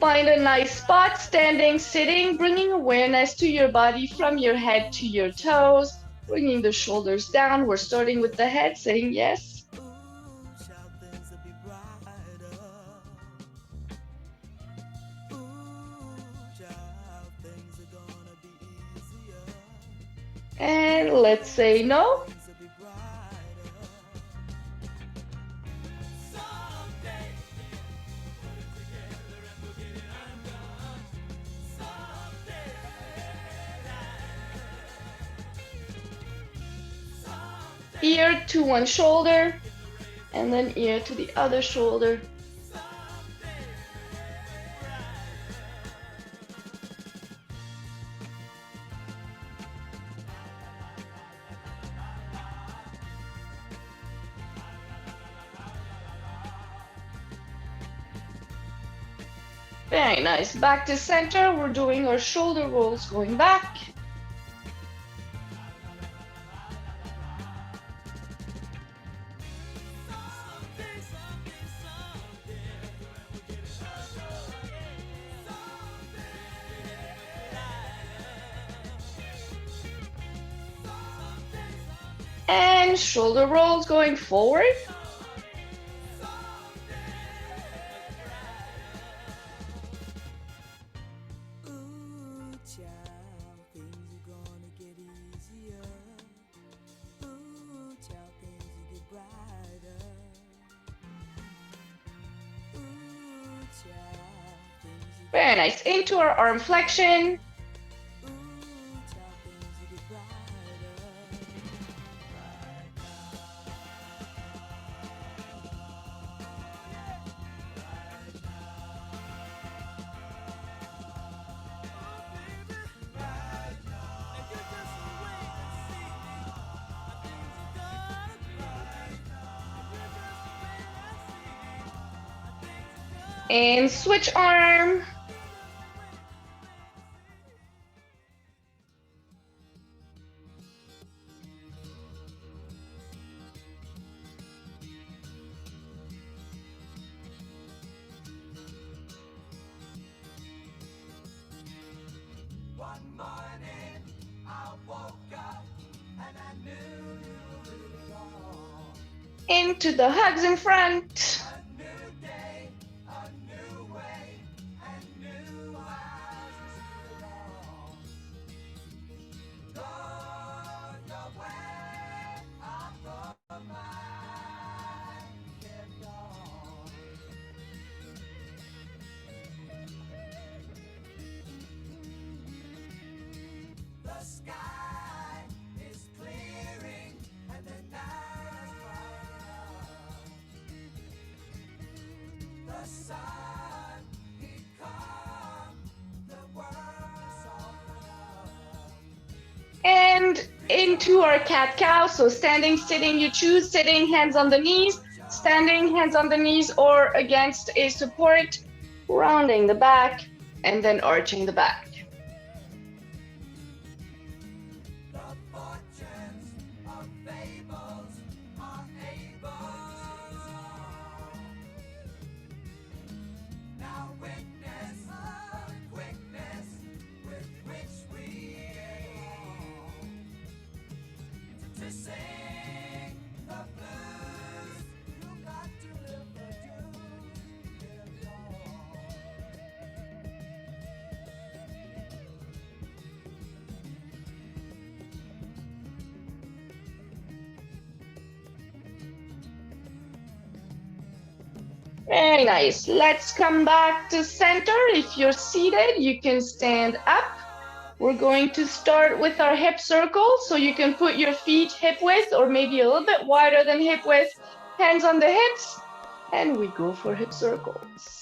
Find a nice spot, standing, sitting, bringing awareness to your body from your head to your toes, bringing the shoulders down. We're starting with the head, saying yes. And let's say no. Ear to one shoulder, and then ear to the other shoulder. Very nice. Back to center. We're doing our shoulder rolls going back. And shoulder rolls going forward. Very nice. Into our arm flexion. And switch arm. Into the hugs in front. And into our cat-cow. So standing, sitting, you choose. Sitting, hands on the knees. Standing, hands on the knees or against a support. Rounding the back and then arching the back. Very nice. Let's come back to center. If you're seated, you can stand up. We're going to start with our hip circle. So you can put your feet hip width or maybe a little bit wider than hip width. Hands on the hips. And we go for hip circles.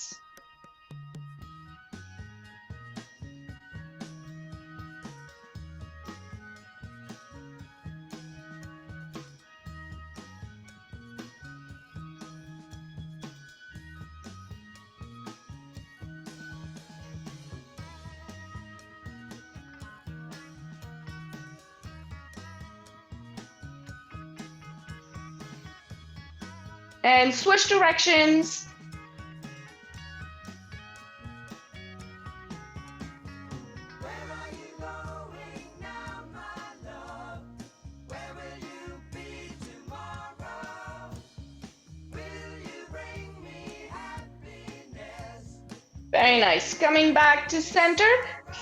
And switch directions. Very nice. Coming back to center,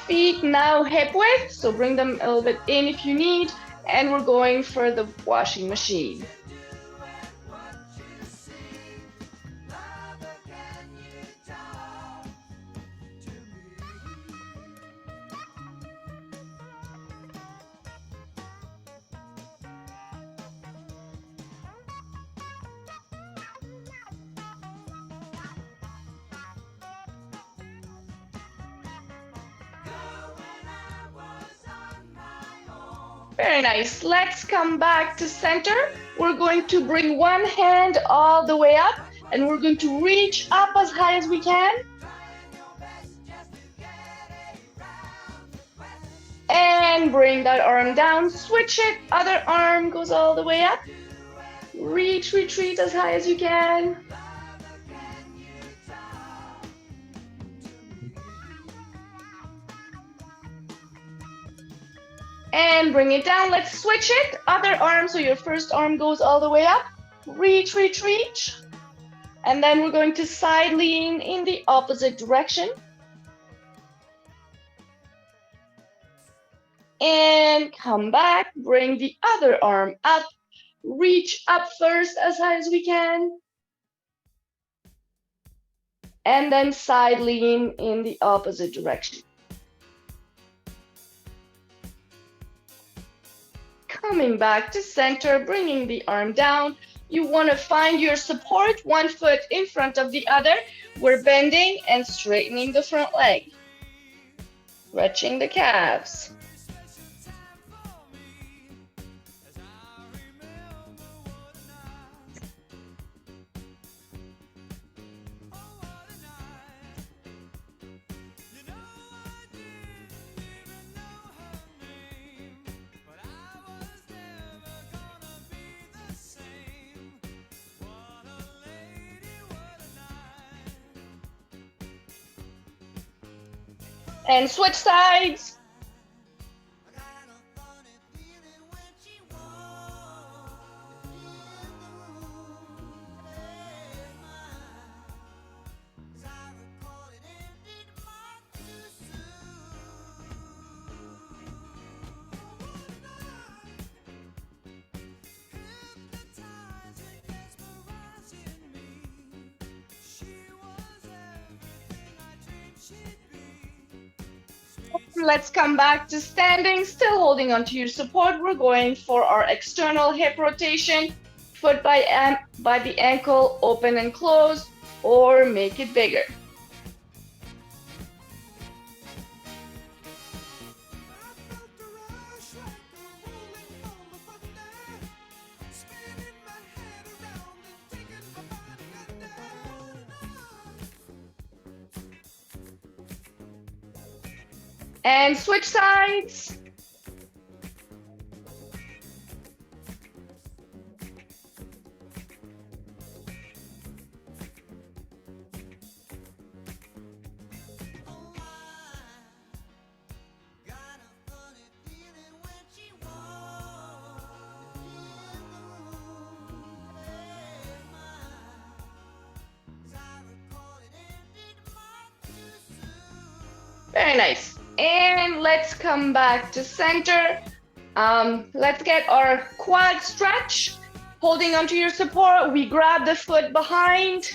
feet now hip width, so bring them a little bit in if you need, and we're going for the washing machine. Very nice. Let's come back to center. We're going to bring one hand all the way up, and we're going to reach up as high as we can. And bring that arm down, switch it, other arm goes all the way up. Reach, retreat as high as you can. And bring it down, let's switch it, other arm, so your first arm goes all the way up. Reach, reach, reach. And then we're going to side lean in the opposite direction. And come back, bring the other arm up, reach up first as high as we can. And then side lean in the opposite direction. Coming back to center, bringing the arm down. You want to find your support, one foot in front of the other. We're bending and straightening the front leg, stretching the calves. And switch sides. Let's come back to standing, still holding onto your support. We're going for our external hip rotation, foot by the ankle, open and close, or make it bigger. And switch sides. Very nice. And let's come back to center. Let's get our quad stretch. Holding onto your support, we grab the foot behind.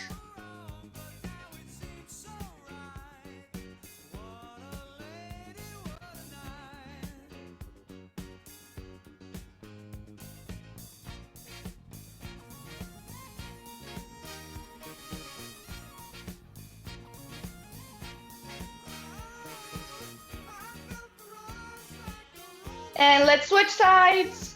And let's switch sides.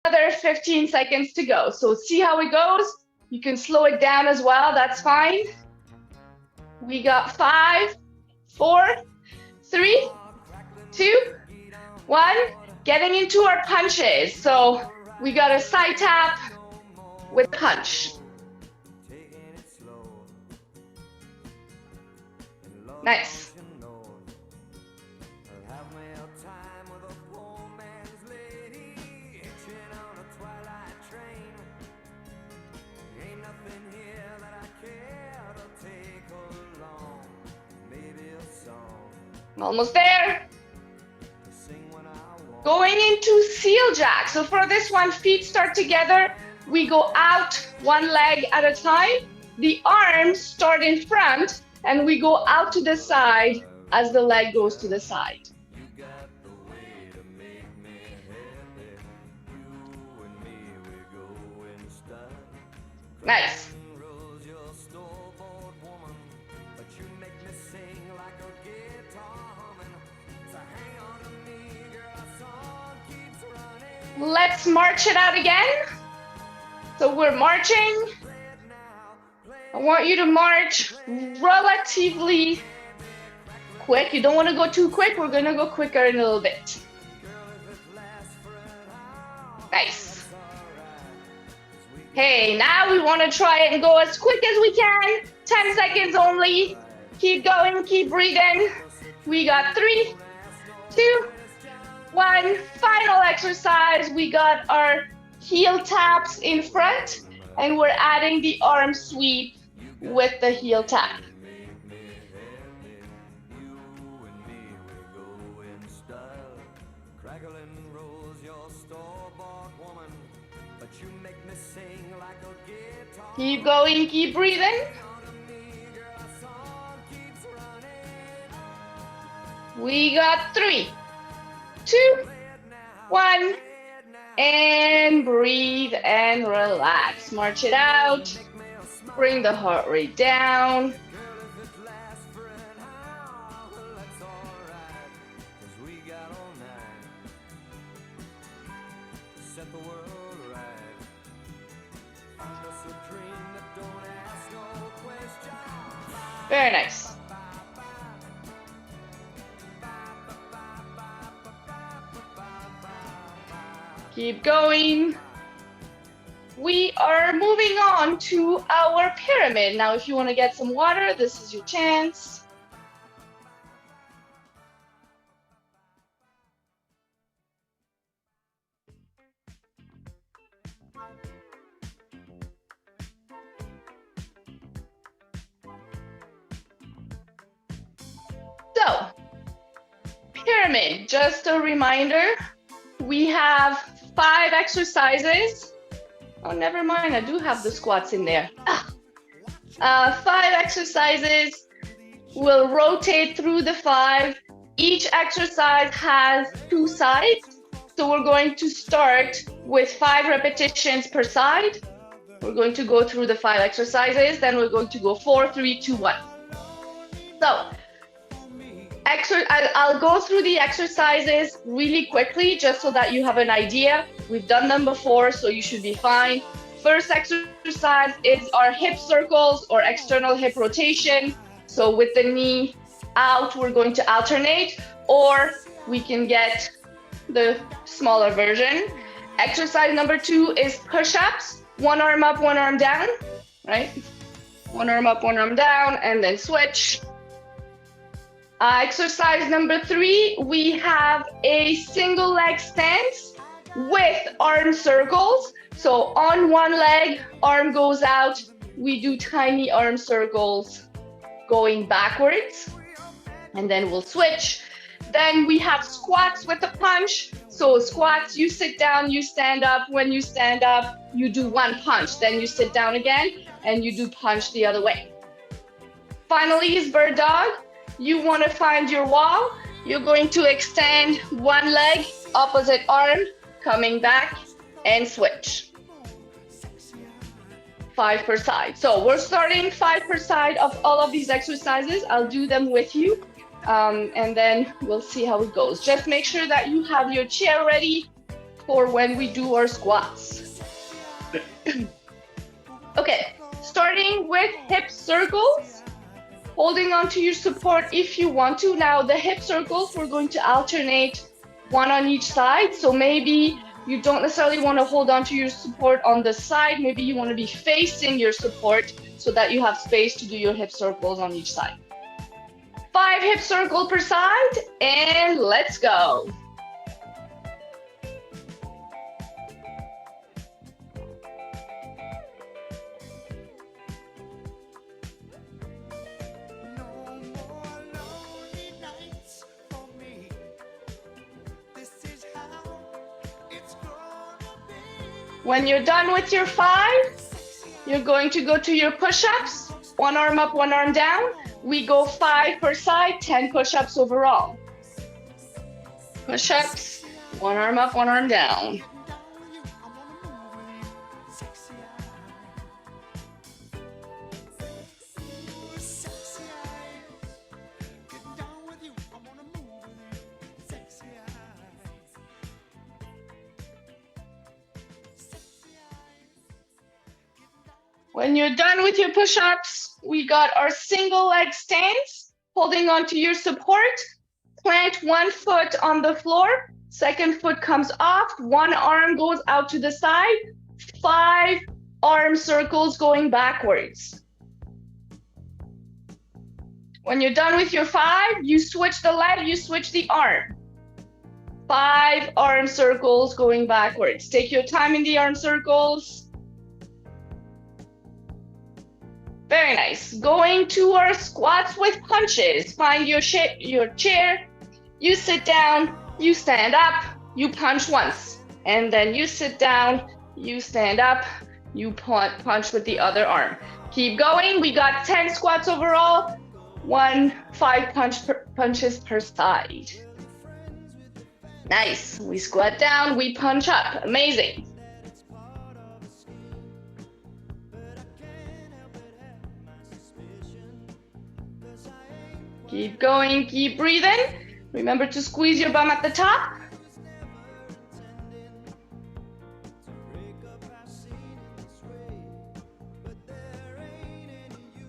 another 15 seconds to go. So see how it goes. You can slow it down as well, that's fine. We got 5, 4, 3, 2, 1. Getting into our punches. So we got a side tap with punch. Nice. Almost there. Going into seal jack. So for this one, feet start together. We go out one leg at a time. The arms start in front and we go out to the side as the leg goes to the side. Nice. Let's march it out again. So we're marching. I want you to march relatively quick. You don't want to go too quick. We're going to go quicker in a little bit. Nice. Okay, now we want to try it and go as quick as we can. 10 seconds only. Keep going, keep breathing. We got 3, 2, 1. Final exercise. We got our heel taps in front and we're adding the arm sweep with the heel tap. Keep going, keep breathing. We got 3, 2, 1, and breathe and relax. March it out. Bring the heart rate down. Very nice. Keep going. We are moving on to our pyramid. Now, if you want to get some water, this is your chance. So, pyramid, just a reminder, we have 5 exercises. Oh, never mind, I do have the squats in there. 5 exercises. We'll rotate through the 5. Each exercise has 2 sides. So we're going to start with 5 repetitions per side. We're going to go through the 5 exercises, then we're going to go 4, 3, 2, 1. So, I'll go through the exercises really quickly just so that you have an idea. We've done them before, so you should be fine. First exercise is our hip circles or external hip rotation. So with the knee out, we're going to alternate, or we can get the smaller version. Exercise number 2 is push-ups. One arm up, one arm down, right? One arm up, one arm down, and then switch. Exercise number 3, we have a single leg stance with arm circles. So on one leg, arm goes out. We do tiny arm circles going backwards, and then we'll switch. Then we have squats with a punch. So squats, you sit down, you stand up. When you stand up, you do one punch. Then you sit down again, and you do punch the other way. Finally is bird dog. You want to find your wall. You're going to extend one leg, opposite arm, coming back, and switch. 5 per side. So we're starting 5 per side of all of these exercises. I'll do them with you, and then we'll see how it goes. Just make sure that you have your chair ready for when we do our squats. Okay, starting with hip circles, holding on to your support if you want to. Now the hip circles, we're going to alternate one on each side. So maybe you don't necessarily want to hold on to your support on the side. Maybe you want to be facing your support so that you have space to do your hip circles on each side. 5 hip circles per side, and let's go. When you're done with your 5, you're going to go to your push-ups. One arm up, one arm down. We go 5 per side, 10 push-ups overall. Push-ups, one arm up, one arm down. When you're done with your push-ups, we got our single leg stance, holding on to your support. Plant one foot on the floor, second foot comes off, one arm goes out to the side, 5 arm circles going backwards. When you're done with your 5, you switch the leg, you switch the arm. 5 arm circles going backwards. Take your time in the arm circles. Very nice. Going to our squats with punches. Find your chair, you sit down, you stand up, you punch once. And then you sit down, you stand up, you punch with the other arm. Keep going. We got 10 squats overall. 5 punches per side. Nice. We squat down, we punch up. Amazing. Keep going, keep breathing. Remember to squeeze your bum at the top.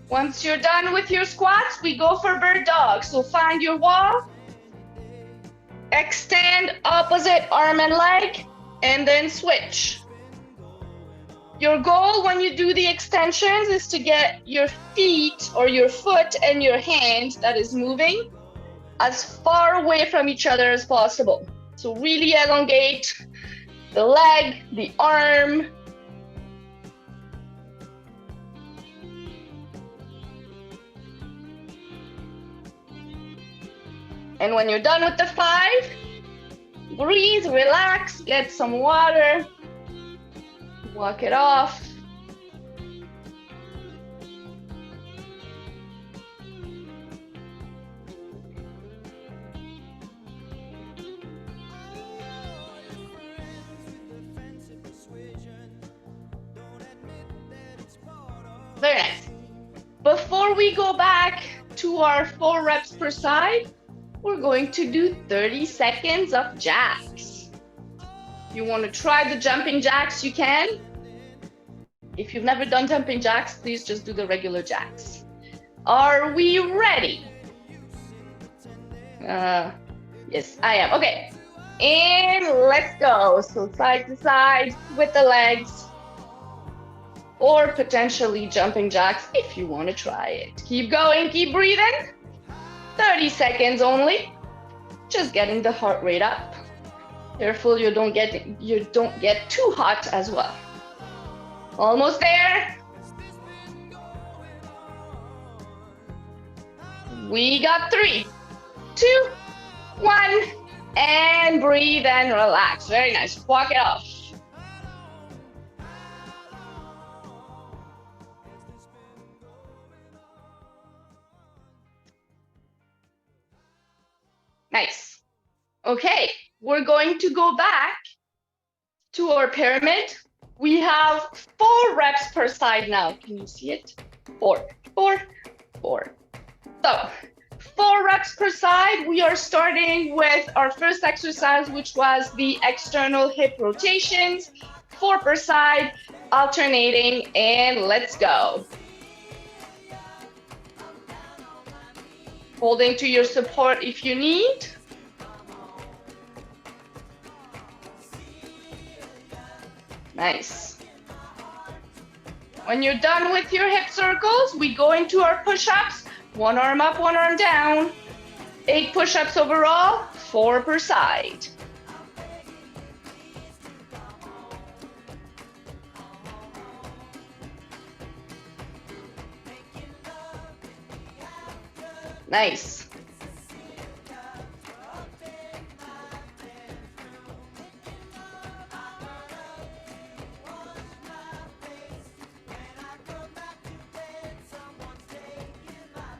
Once you're done with your squats, we go for bird dog. So find your wall, extend opposite arm and leg, and then switch. Your goal when you do the extensions is to get your feet or your foot and your hand that is moving as far away from each other as possible. So really elongate the leg, the arm. And when you're done with the 5, breathe, relax, get some water. Walk it off. Very nice. Before we go back to our 4 reps per side, we're going to do 30 seconds of jacks. If you want to try the jumping jacks, you can. If you've never done jumping jacks, please just do the regular jacks. Are we ready? Yes, I am. Okay, and let's go. So side to side with the legs, or potentially jumping jacks if you want to try it. Keep going, keep breathing. 30 seconds only. Just getting the heart rate up. Careful you don't get too hot as well. Almost there. We got 3, 2, 1, and breathe and relax. Very nice. Walk it off. Nice. Okay, we're going to go back to our pyramid. We have 4 reps per side now. Can you see it? 4, 4, 4. So 4 reps per side. We are starting with our first exercise, which was the external hip rotations. 4 per side, alternating, and let's go. Holding to your support if you need. Nice. When you're done with your hip circles, we go into our push-ups. 1 arm up, 1 arm down. 8 push-ups overall, 4 per side. Nice.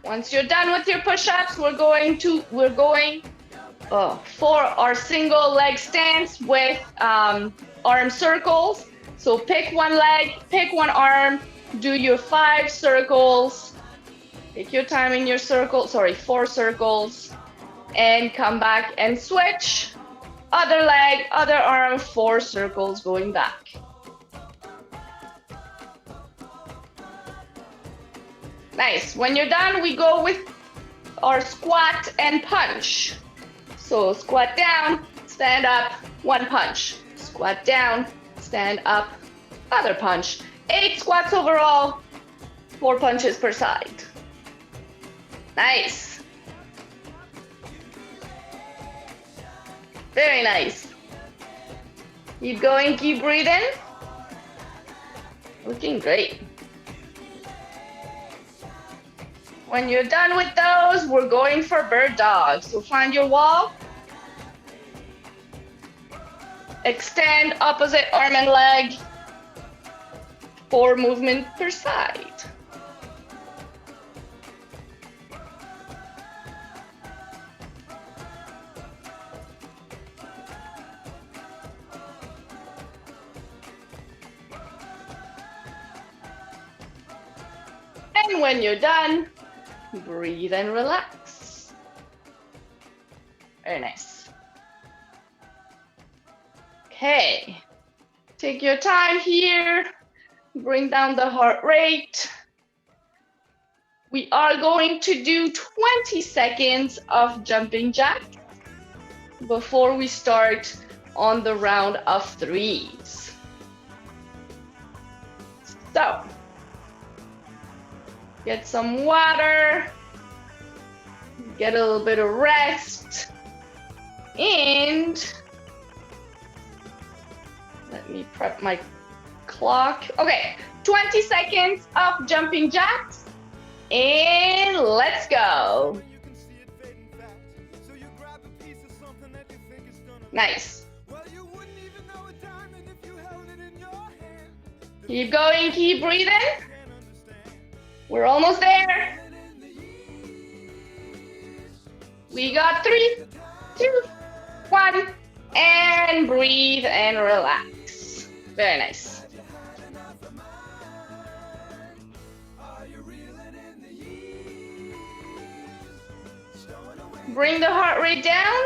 Once you're done with your push-ups, we're going for our single leg stance with arm circles. So pick one leg, pick one arm, do your 5 circles. Take your time in your circle, 4 circles, and come back and switch. Other leg, other arm, 4 circles going back. Nice. When you're done, we go with our squat and punch. So squat down, stand up, 1 punch. Squat down, stand up, other punch. 8 squats overall, 4 punches per side. Nice. Very nice. Keep going, keep breathing. Looking great. When you're done with those, we're going for bird dog. So find your wall. Extend opposite arm and leg. 4 movements per side. And when you're done, breathe and relax. Very nice. Okay, take your time here. Bring down the heart rate. We are going to do 20 seconds of jumping jack before we start on the round of 3s. So, get some water, get a little bit of rest, and let me prep my clock. Okay, 20 seconds of jumping jacks, and let's go. Nice. Keep going, keep breathing. We're almost there. We got 3, 2, 1, and breathe and relax. Very nice. Bring the heart rate down.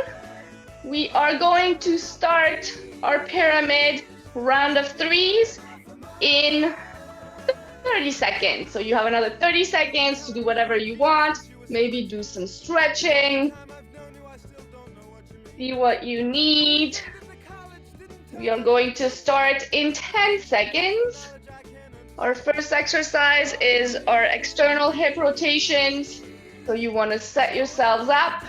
We are going to start our pyramid round of 3s in 30 seconds. So you have another 30 seconds to do whatever you want. Maybe do some stretching. See what you need. We are going to start in 10 seconds. Our first exercise is our external hip rotations. So you want to set yourselves up.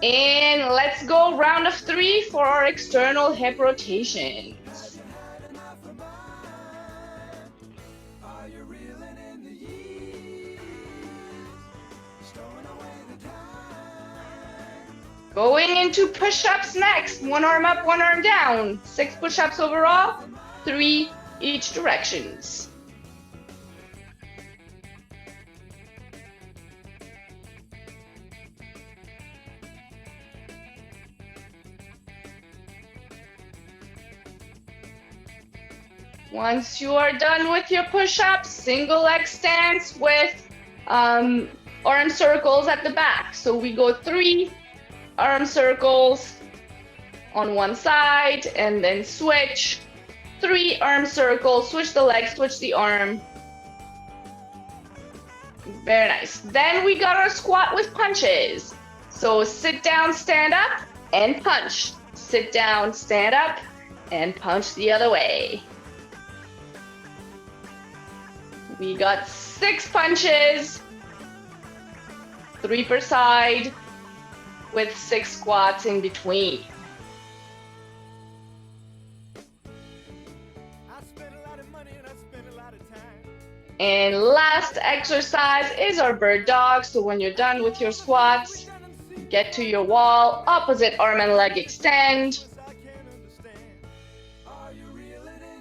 And let's go round of 3 for our external hip rotations. Going into push-ups next. 1 arm up, 1 arm down. 6 push-ups overall, 3 each directions. Once you are done with your push-ups, single leg stance with arm circles at the back. So we go 3 arm circles on one side and then switch. 3 arm circles, switch the leg, switch the arm. Very nice. Then we got our squat with punches. So sit down, stand up, and punch. Sit down, stand up, and punch the other way. We got 6 punches, 3 per side, with 6 squats in between. And last exercise is our bird dog. So when you're done with your squats, get to your wall, opposite arm and leg extend.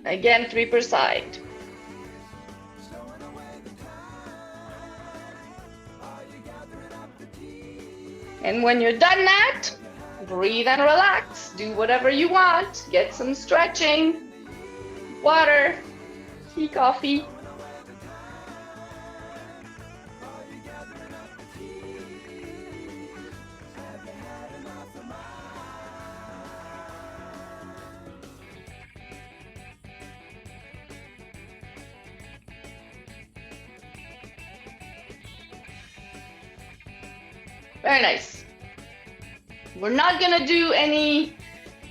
Again, 3 per side. And when you're done that, breathe and relax. Do whatever you want. Get some stretching, water, tea, coffee. Very nice. We're not gonna do any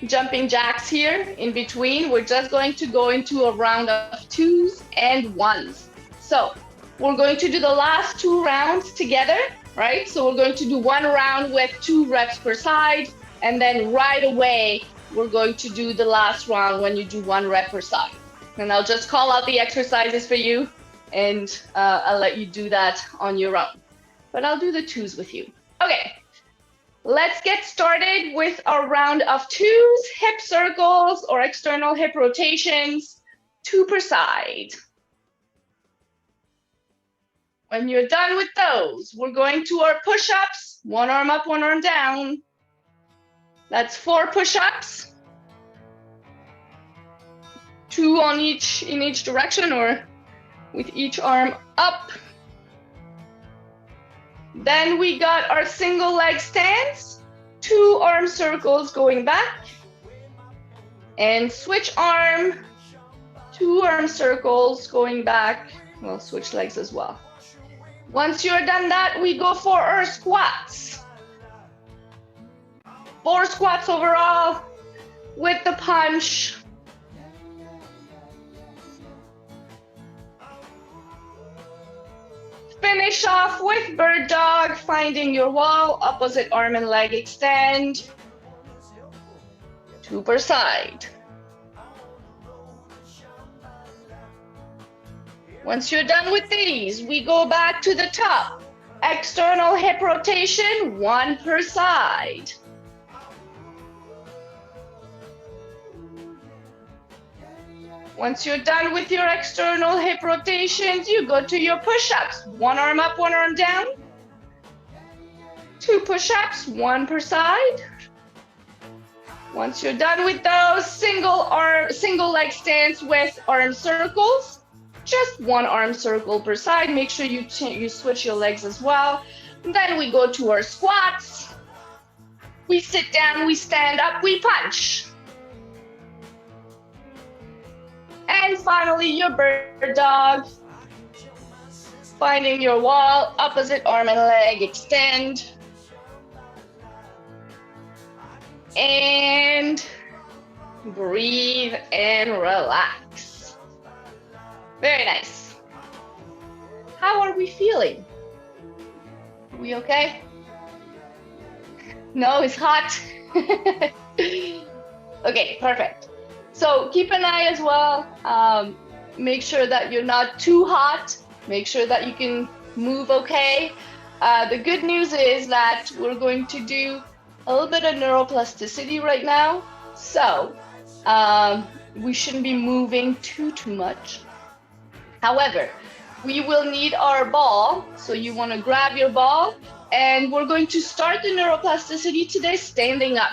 jumping jacks here in between. We're just going to go into a round of 2s and 1s. So we're going to do the last 2 rounds together, right? So we're going to do 1 round with 2 reps per side, and then right away, we're going to do the last round when you do 1 rep per side. And I'll just call out the exercises for you, and I'll let you do that on your own. But I'll do the 2s with you. Okay, let's get started with our round of 2s, hip circles or external hip rotations, 2 per side. When you're done with those, we're going to our push-ups, 1 arm up, 1 arm down. That's 4 push-ups, 2 in each direction or with each arm up. Then we got our single leg stance, 2 arm circles going back, and switch arm, 2 arm circles going back. We'll switch legs as well. Once you're done that, we go for our squats. 4 squats overall with the punch. Finish off with bird dog, finding your wall, opposite arm and leg extend, 2 per side. Once you're done with these, we go back to the top. External hip rotation, 1 per side. Once you're done with your external hip rotations, you go to your push-ups. 1 arm up, 1 arm down. 2 push-ups, 1 per side. Once you're done with those, single leg stance with arm circles. Just 1 arm circle per side. Make sure you switch your legs as well. And then we go to our squats. We sit down, we stand up, we punch. And finally, your bird dog. Finding your wall, opposite arm and leg extend. And breathe and relax. Very nice. How are we feeling? Are we okay? No, it's hot. Okay, perfect. So keep an eye as well. Make sure that you're not too hot. Make sure that you can move okay. The good news is that we're going to do a little bit of neuroplasticity right now. So we shouldn't be moving too much. However, we will need our ball. So you want to grab your ball. And we're going to start the neuroplasticity today standing up.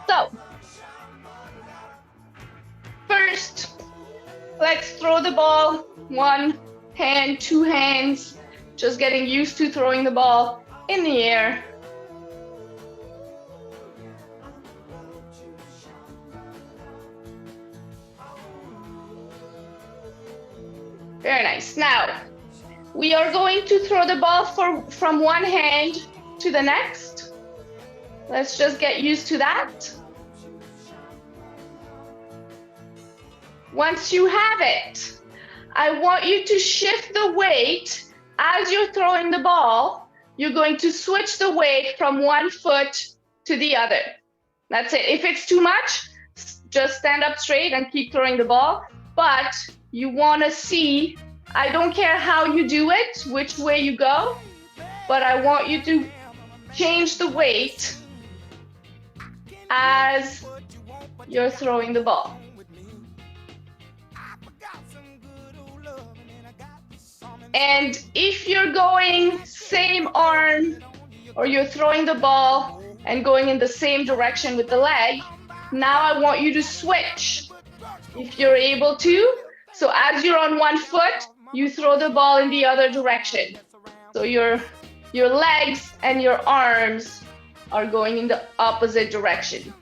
So, first, let's throw the ball 1, hand, two hands, just getting used to throwing the ball in the air. Very nice. Now, we are going to throw the ball from one hand to the next. Let's just get used to that. Once you have it, I want you to shift the weight as you're throwing the ball. You're going to switch the weight from one foot to the other. That's it. If it's too much, just stand up straight and keep throwing the ball. But you want to see, I don't care how you do it, which way you go, but I want you to change the weight as you're throwing the ball. And if you're going same arm, or you're throwing the ball and going in the same direction with the leg, now I want you to switch if you're able to. So as you're on one foot, you throw the ball in the other direction. So your legs and your arms are going in the opposite direction.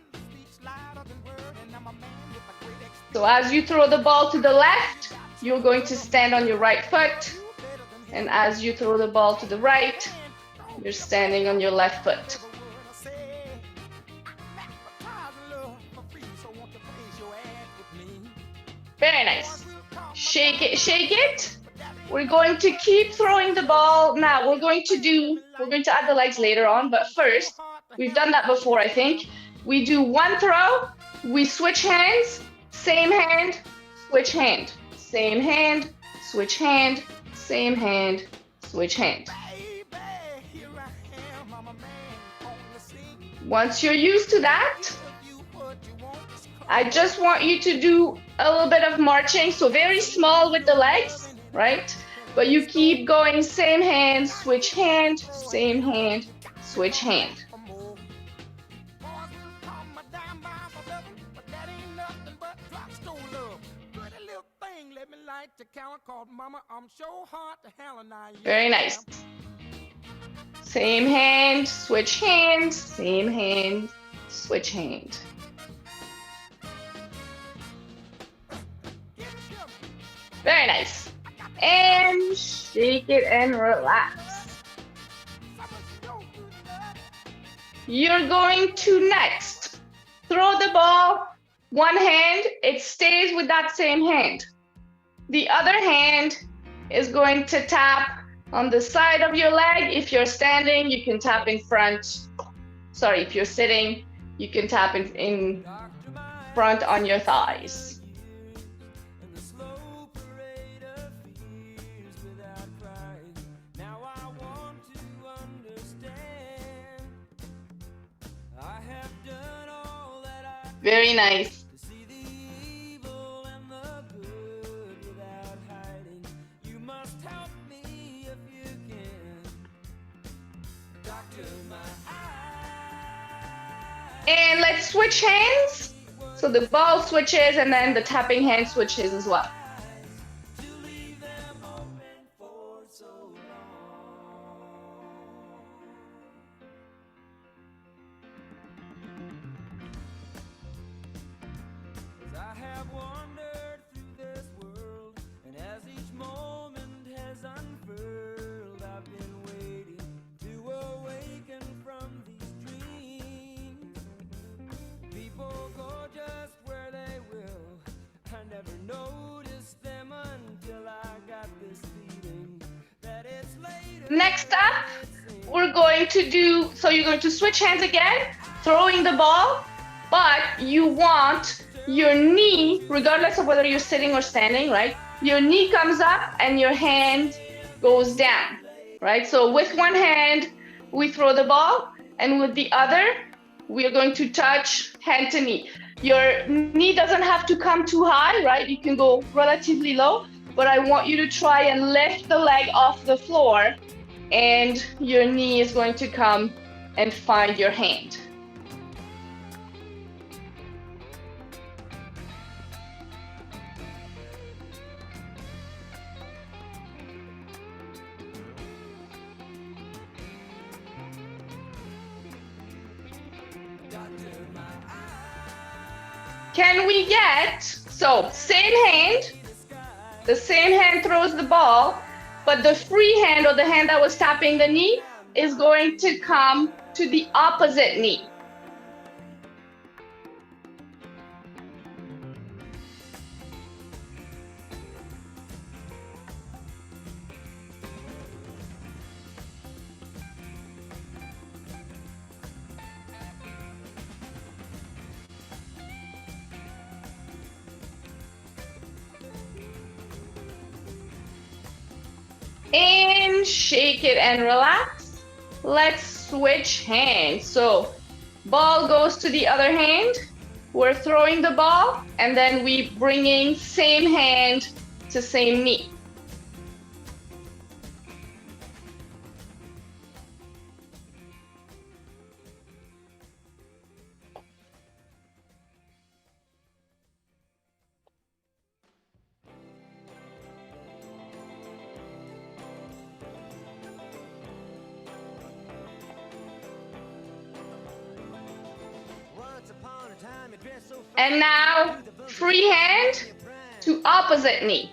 So as you throw the ball to the left, you're going to stand on your right foot. And as you throw the ball to the right, you're standing on your left foot. Very nice. Shake it, shake it. We're going to keep throwing the ball. Now we're going to add the legs later on, but first, we've done that before, I think. We do one throw, we switch hands, same hand, switch hand, same hand, switch hand, same hand, switch hand. Once you're used to that, I just want you to do a little bit of marching, so very small with the legs, right? But you keep going, same hand, switch hand, same hand, switch hand. Very nice. Same hand, switch hand, same hand, switch hand. Very nice. And shake it and relax. You're going to next throw the ball, one hand, it stays with that same hand. The other hand is going to tap on the side of your leg. If you're standing, you can tap in front. Sorry, if you're sitting, you can tap in front on your thighs. Very nice. And let's switch hands. So the ball switches and then the tapping hand switches as well. Next up, we're going to do, so you're going to switch hands again, throwing the ball, but you want your knee, regardless of whether you're sitting or standing, right? Your knee comes up and your hand goes down, right? So with one hand, we throw the ball, and with the other, we are going to touch hand to knee. Your knee doesn't have to come too high, right? You can go relatively low, but I want you to try and lift the leg off the floor, and your knee is going to come and find your hand. Can we get, so same hand, the same hand throws the ball, but the free hand, or the hand that was tapping the knee, is going to come to the opposite knee. And shake it and relax. Let's switch hands. So ball goes to the other hand. We're throwing the ball, and then we bringing same hand to same knee. And now, free hand to opposite knee.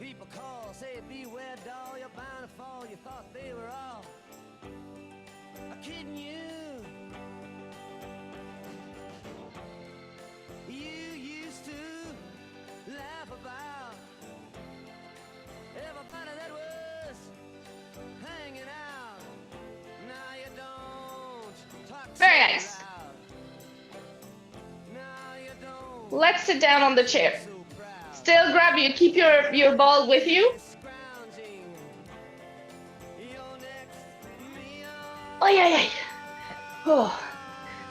People call, say, beware, doll, you're bound to fall. You thought they were all kidding you. You used to laugh about everybody that was hanging out. Now you don't talk. Very nice. Let's sit down on the chair. Still grab you, keep your ball with you. Oh yeah. Oh,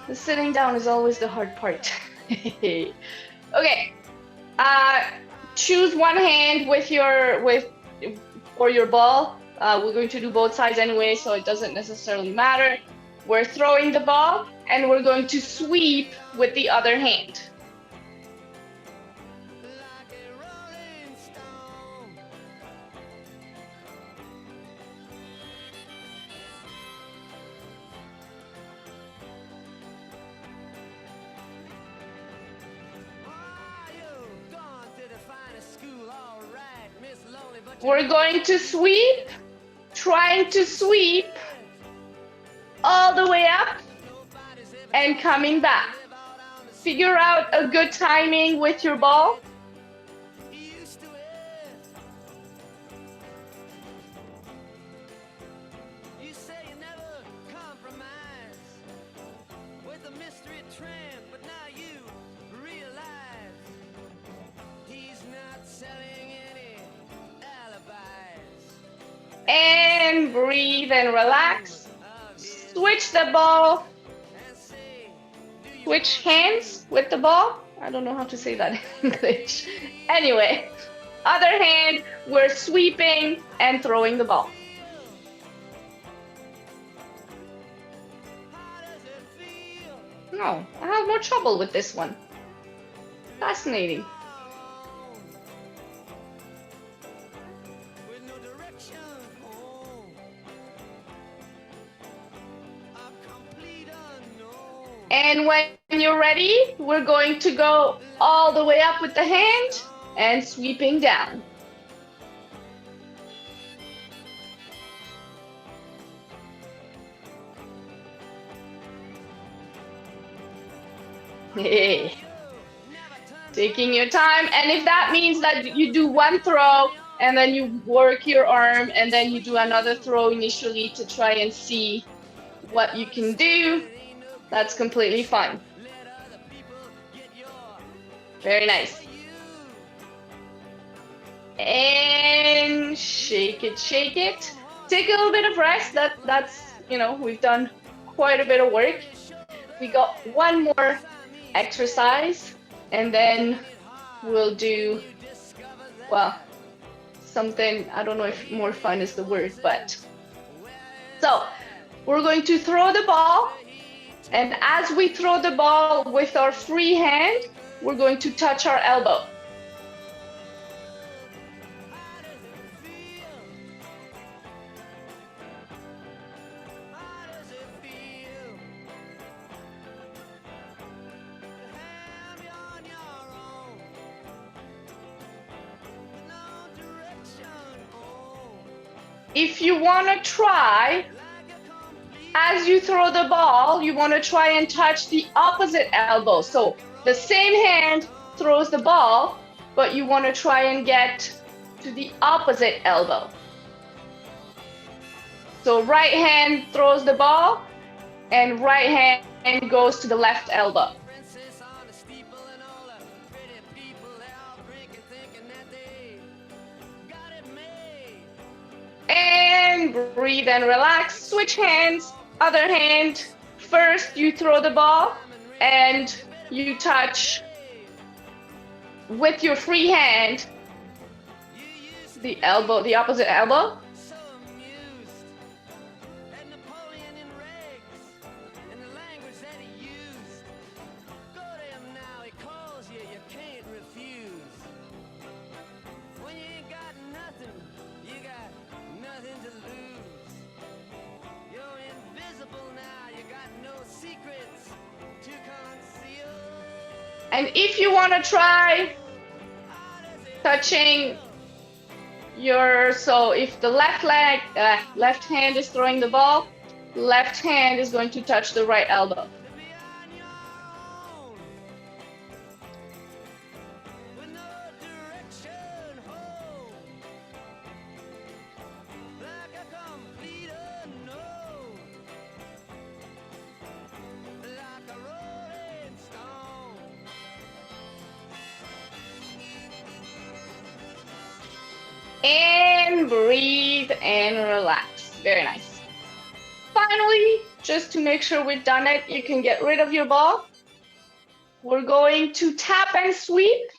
the sitting down is always the hard part. Okay. Choose one hand for your ball. We're going to do both sides anyway, so it doesn't necessarily matter. We're throwing the ball, and we're going to sweep with the other hand. We're going to sweep, trying to sweep all the way up and coming back. Figure out a good timing with your ball. And breathe and relax. Switch the ball. Switch hands with the ball. I don't know how to say that in English. Anyway, other hand, we're sweeping and throwing the ball. No, I have more trouble with this one. Fascinating. And when you're ready, we're going to go all the way up with the hand and sweeping down. Hey. Taking your time, and if that means that you do one throw and then you work your arm and then you do another throw initially to try and see what you can do, that's completely fine. Very nice. And shake it, shake it. Take a little bit of rest. That's, we've done quite a bit of work. We got one more exercise, and then we'll do, something, I don't know if more fun is the word, but. So, we're going to throw the ball. And as we throw the ball with our free hand, we're going to touch our elbow. If you want to try, as you throw the ball, you want to try and touch the opposite elbow. So the same hand throws the ball, but you want to try and get to the opposite elbow. So right hand throws the ball, and right hand goes to the left elbow. And breathe and relax. Switch hands. Other hand. First, you throw the ball, and you touch with your free hand the elbow, the opposite elbow. And if you want to try touching so if the left hand is throwing the ball, left hand is going to touch the right elbow. And breathe and relax. Very nice. Finally, just to make sure we've done it, you can get rid of your ball. We're going to tap and sweep.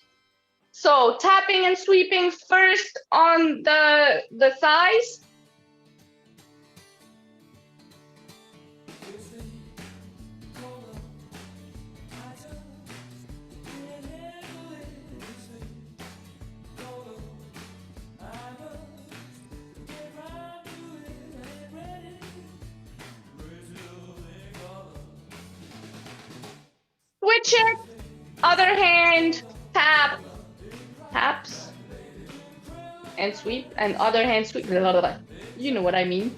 So tapping and sweeping first on the thighs. Switch it. Other hand, taps, and sweep, and other hand sweep. You know what I mean.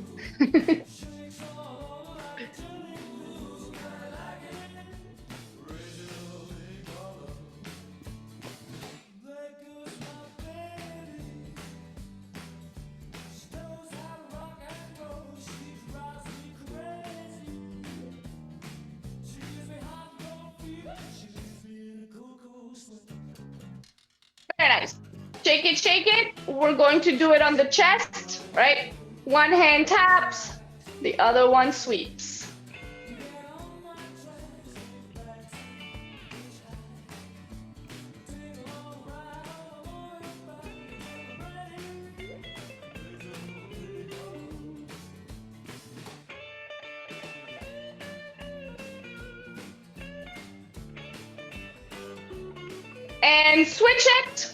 Very nice. Shake it. We're going to do it on the chest, right? One hand taps, the other one sweeps. And switch it.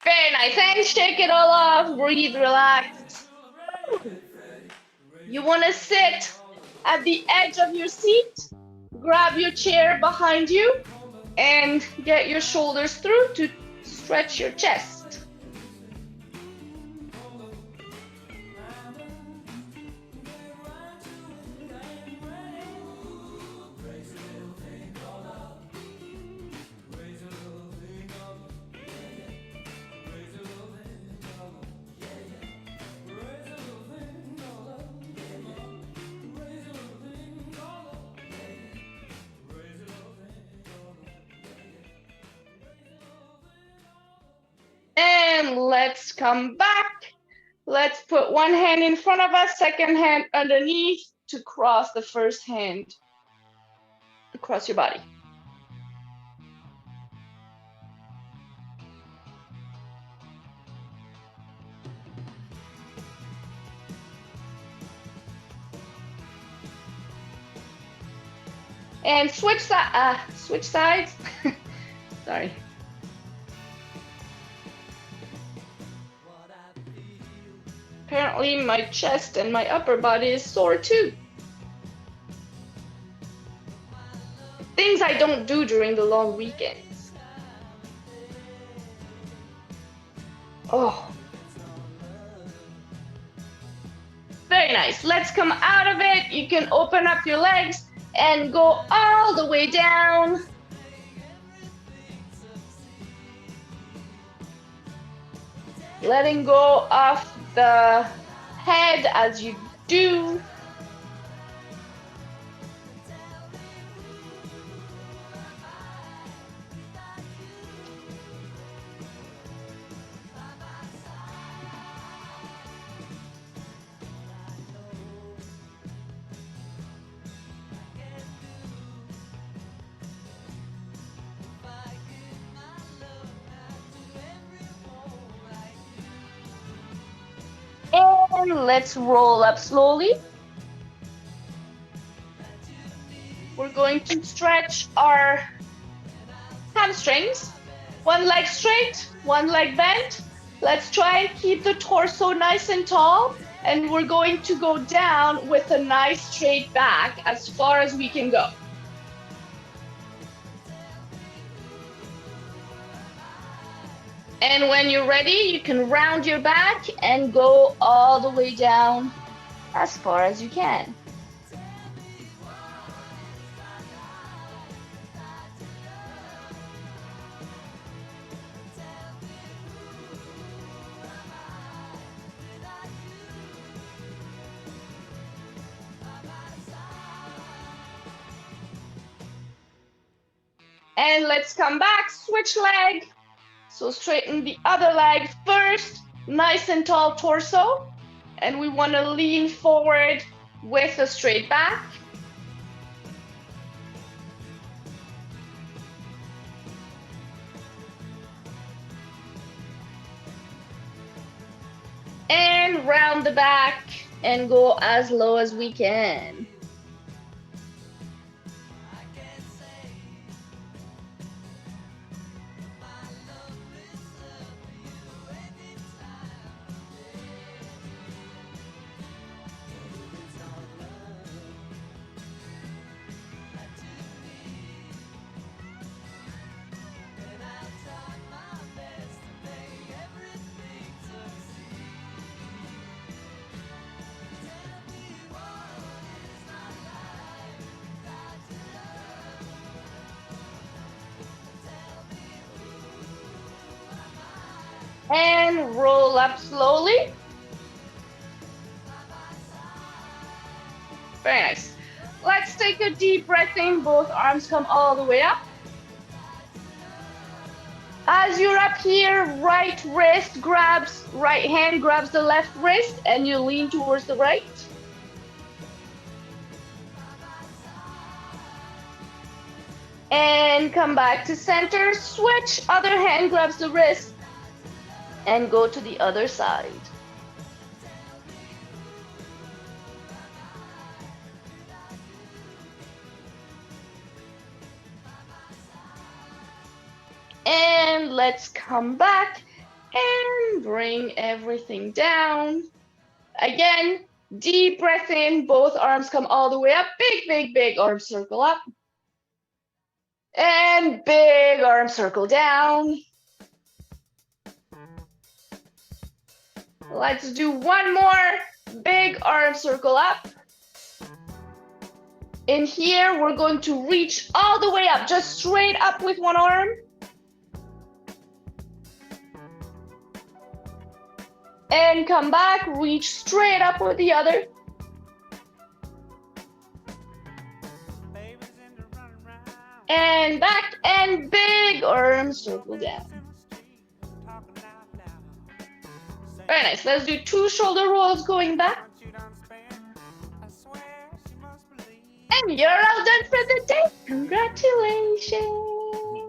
Very nice. And shake it all off. Breathe, relax. You want to sit at the edge of your seat. Grab your chair behind you and get your shoulders through to stretch your chest. And let's come back. Let's put one hand in front of us, second hand underneath to cross the first hand across your body. And switch sides. Sorry. Apparently my chest and my upper body is sore too. Things I don't do during the long weekends. Oh. Very nice. Let's come out of it. You can open up your legs and go all the way down. Letting go of the head as you do. And let's roll up slowly. We're going to stretch our hamstrings. One leg straight, one leg bent. Let's try and keep the torso nice and tall. And we're going to go down with a nice straight back as far as we can go. And when you're ready, you can round your back and go all the way down as far as you can. And let's come back, switch leg. So straighten the other leg first, nice and tall torso. And we want to lean forward with a straight back. And round the back and go as low as we can. And roll up slowly. Very nice. Let's take a deep breath in. Both arms come all the way up. As you're up here, right hand grabs the left wrist and you lean towards the right. And come back to center. Switch, other hand grabs the wrist. And go to the other side. And let's come back and bring everything down. Again, deep breath in, both arms come all the way up. Big, big, big arm circle up. And big arm circle down. Let's do one more big arm circle up. In here, we're going to reach all the way up, just straight up with one arm. And come back, reach straight up with the other. And back, and big arm circle down. Very nice. Let's do 2 shoulder rolls going back. And you're all done for the day. Congratulations.